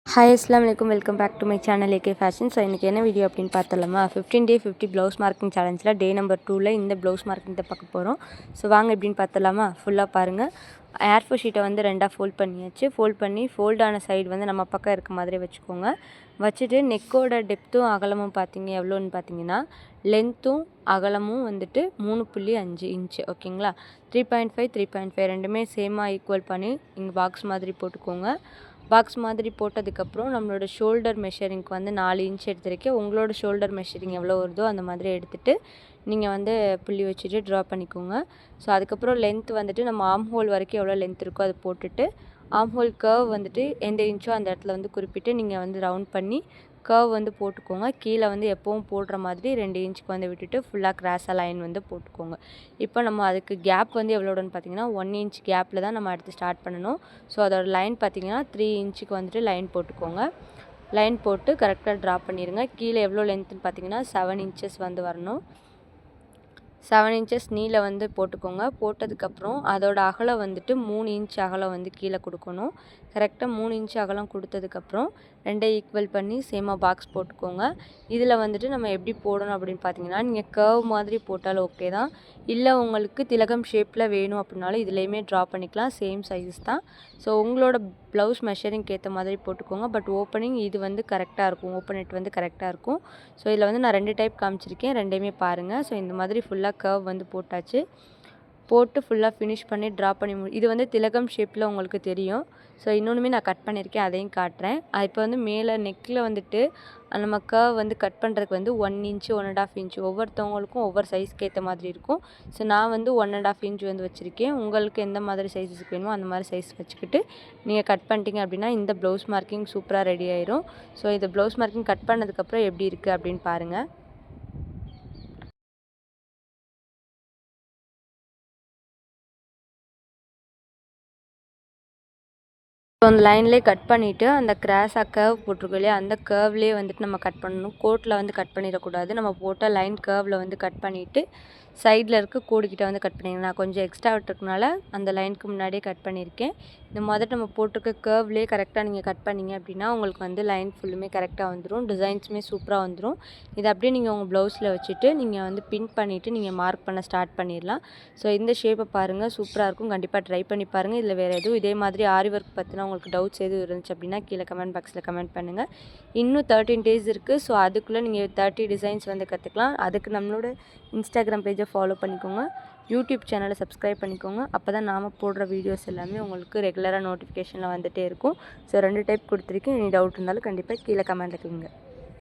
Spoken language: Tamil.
ஹாய் அஸ்ஸலாமு அலைக்கும் welcome back to my channel AK fashion. So இன்றைக்கி என்ன வீடியோ அப்படின்னு பார்த்தலாமா, 15 டே 50 ப்ளவுஸ் மார்க்கிங் சேலஞ்சில் டே நம்பர் 2ல் இந்த ப்ளவுஸ் மார்க்கிங் தான் பார்க்க போகிறோம். ஸோ வாங்க எப்படின்னு பார்த்தலாமா. ஃபுல்லாக பாருங்கள். ஏர்ஃபோர் ஷீட்டை வந்து ரெண்டாக ஃபோல்ட் பண்ணியாச்சு. ஃபோல்ட் பண்ணி ஃபோல்டான சைடு வந்து நம்ம பக்கம் இருக்க மாதிரி வச்சுக்கோங்க. வச்சுட்டு நெக்கோட டெப்த்தும் அகலமும் பார்த்தீங்க எவ்வளோன்னு பார்த்தீங்கன்னா, லென்த்தும் அகலமும் வந்துட்டு 3.5 இன்ச்சு. ஓகேங்களா. 3.5 3.5 ரெண்டுமே சேமாக ஈக்குவல் பண்ணி இங்கே பாக்ஸ் மாதிரி போட்டுக்கோங்க. பாக்ஸ் மாதிரி போட்டதுக்கப்புறம் நம்மளோட ஷோல்டர் மெஷரிங்க்கு வந்து 4 இன்ச் எடுத்துருக்கேன். உங்களோட ஷோல்டர் மெஷரிங் எவ்வளோ வருதோ அந்த மாதிரி எடுத்துகிட்டு நீங்கள் வந்து புள்ளி வச்சுட்டு ட்ரா பண்ணிக்கோங்க. ஸோ அதுக்கப்புறம் லென்த் வந்துட்டு நம்ம ஆர்ம் ஹோல் வரைக்கும் எவ்வளோ லென்த் இருக்கோ அதை போட்டுட்டு ஆர்ம் ஹோல் கர்வ் வந்துட்டு எந்த இன்ச்சோ அந்த இடத்துல வந்து குறிப்பிட்டு நீங்கள் வந்து ரவுண்ட் பண்ணி கர்வ் வந்து போட்டுக்கோங்க. கீழே வந்து எப்போவும் போடுற மாதிரி 2 இன்ச்சுக்கு வந்து விட்டுட்டு ஃபுல்லாக கிராஸாக லைன் வந்து போட்டுக்கோங்க. இப்போ நம்ம அதுக்கு கேப் வந்து எவ்வளோன்னு பார்த்தீங்கன்னா 1 இன்ச் கேப்பில் தான் நம்ம அடுத்து ஸ்டார்ட் பண்ணணும். ஸோ அதோட லைன் பார்த்தீங்கன்னா 3 இன்ச்சுக்கு வந்துட்டு லைன் போட்டுக்கோங்க. லைன் போட்டு கரெக்டாக ட்ரா பண்ணிடுங்க. கீழே எவ்வளோ லென்த்துன்னு பார்த்தீங்கன்னா 7 இன்ச்சஸ் வந்து வரணும். 7 இன்ச்சஸ் நீளம் வந்து போட்டுக்கோங்க. போட்டதுக்கப்புறம் அதோட அகலம் வந்துட்டு 3 இன்ச் அகலம் வந்து கீழே கொடுக்கணும். கரெக்டாக 3 இன்ச் அகலம் கொடுத்ததுக்கப்புறம் 2 ஈக்குவல் பண்ணி சேமாக பாக்ஸ் போட்டுக்கோங்க. இதில் வந்துட்டு நம்ம எப்படி போடணும் அப்படின்னு பார்த்தீங்கன்னா, நீங்கள் கர்வ் மாதிரி போட்டாலும் ஓகே தான். இல்லை உங்களுக்கு திலகம் ஷேப்பில் வேணும் அப்படின்னாலும் இதுலேயுமே ட்ரா பண்ணிக்கலாம். சேம் சைஸஸ் தான். ஸோ உங்களோட ப்ளவுஸ் மெஷரிங்க்கு ஏற்ற மாதிரி போட்டுக்கோங்க. பட் ஓப்பனிங் இது வந்து கரெக்டாக இருக்கும். ஓப்பன் நெட் வந்து கரெக்டாக இருக்கும். ஸோ இதில் வந்து நான் 2 டைப் காமிச்சிருக்கேன். ரெண்டையுமே பாருங்கள். ஸோ இந்த மாதிரி ஃபுல்லாக கர்வ் வந்து போட்டாச்சு. போட்டு ஃபுல்லாக ஃபினிஷ் பண்ணி ட்ரா பண்ணி இது வந்து திலகம் ஷேப்பில் உங்களுக்கு தெரியும். ஸோ இன்னொன்றுமே நான் கட் பண்ணியிருக்கேன், அதையும் காட்டுறேன். இப்போ வந்து மேலே நெக்கில் வந்துட்டு நம்ம கர்வ் வந்து கட் பண்ணுறதுக்கு வந்து 1 இன்ச்சு 1.5 இன்ச்சு ஒவ்வொருத்தவங்களுக்கும் ஒவ்வொரு சைஸ்க்கு ஏற்ற மாதிரி இருக்கும். ஸோ நான் வந்து 1.5 இன்ச் வந்து வச்சுருக்கேன். உங்களுக்கு எந்த மாதிரி சைஸஸ்க்கு வேணுமோ அந்த மாதிரி சைஸ் வச்சுக்கிட்டு நீங்கள் கட் பண்ணிட்டீங்க அப்படின்னா இந்த ப்ளவுஸ் மார்க்கிங் சூப்பராக ரெடி ஆயிரும். ஸோ இந்த ப்ளவுஸ் மார்க்கிங் கட் பண்ணதுக்கப்புறம் எப்படி இருக்குது அப்படின்னு பாருங்கள். ஸோ அந்த லைன்லேயே கட் பண்ணிவிட்டு அந்த கிராஸாக கர்வ் போட்டிருக்கோம் இல்லையா, அந்த கர்வ்லேயே வந்துட்டு நம்ம கட் பண்ணணும். கோட்டில் வந்து கட் பண்ணிடக்கூடாது. நம்ம போட்ட லைன் கர்வில் வந்து கட் பண்ணிவிட்டு சைடில் இருக்க கோடுக்கிட்ட வந்து கட் பண்ணிடுங்க. நான் கொஞ்சம் எக்ஸ்ட்ரா விட்டுருக்கனால அந்த லைனுக்கு முன்னாடியே கட் பண்ணியிருக்கேன். இந்த மாதிரி நம்ம போட்டிருக்க கர்வ்லேயே கரெக்டாக நீங்கள் கட் பண்ணிங்க அப்படின்னா உங்களுக்கு வந்து லைன் ஃபுல்லுமே கரெக்டாக வந்துடும். டிசைன்ஸுமே சூப்பராக வந்துடும். இதை அப்படியே நீங்கள் உங்கள் ப்ளவுஸில் வச்சுட்டு நீங்கள் வந்து பின் பண்ணிவிட்டு நீங்கள் மார்க் பண்ண ஸ்டார்ட் பண்ணிடலாம். ஸோ இந்த ஷேப்பை பாருங்கள், சூப்பராக இருக்கும். கண்டிப்பாக ட்ரை பண்ணி பாருங்கள். இதில் வேறு எதுவும் இதே மாதிரி ஆரி ஒர்க் பற்றினா உங்களுக்கு டவுட்ஸ் எதுவும் இருந்துச்சு அப்படின்னா கீழே கமெண்ட் பாக்ஸில் கமெண்ட் பண்ணுங்கள். இன்னும் 13 டேஸ் இருக்குது. ஸோ அதுக்குள்ளே நீங்கள் 30 டிசைன்ஸ் வந்து கற்றுக்கலாம். அதுக்கு நம்மளோட இன்ஸ்டாகிராம் பேஜை ஃபாலோ பண்ணிக்கோங்க. யூடியூப் சேனலை சப்ஸ்கிரைப் பண்ணிக்கோங்க. அப்போ தான் நாம் போடுற வீடியோஸ் எல்லாமே உங்களுக்கு ரெகுலராக நோட்டிஃபிகேஷனில் வந்துகிட்டே இருக்கும். ஸோ 2 டைப் கொடுத்துருக்கேன். எனி டவுட் இருந்தாலும் கண்டிப்பாக கீழே கமெண்ட்டில் கேளுங்க.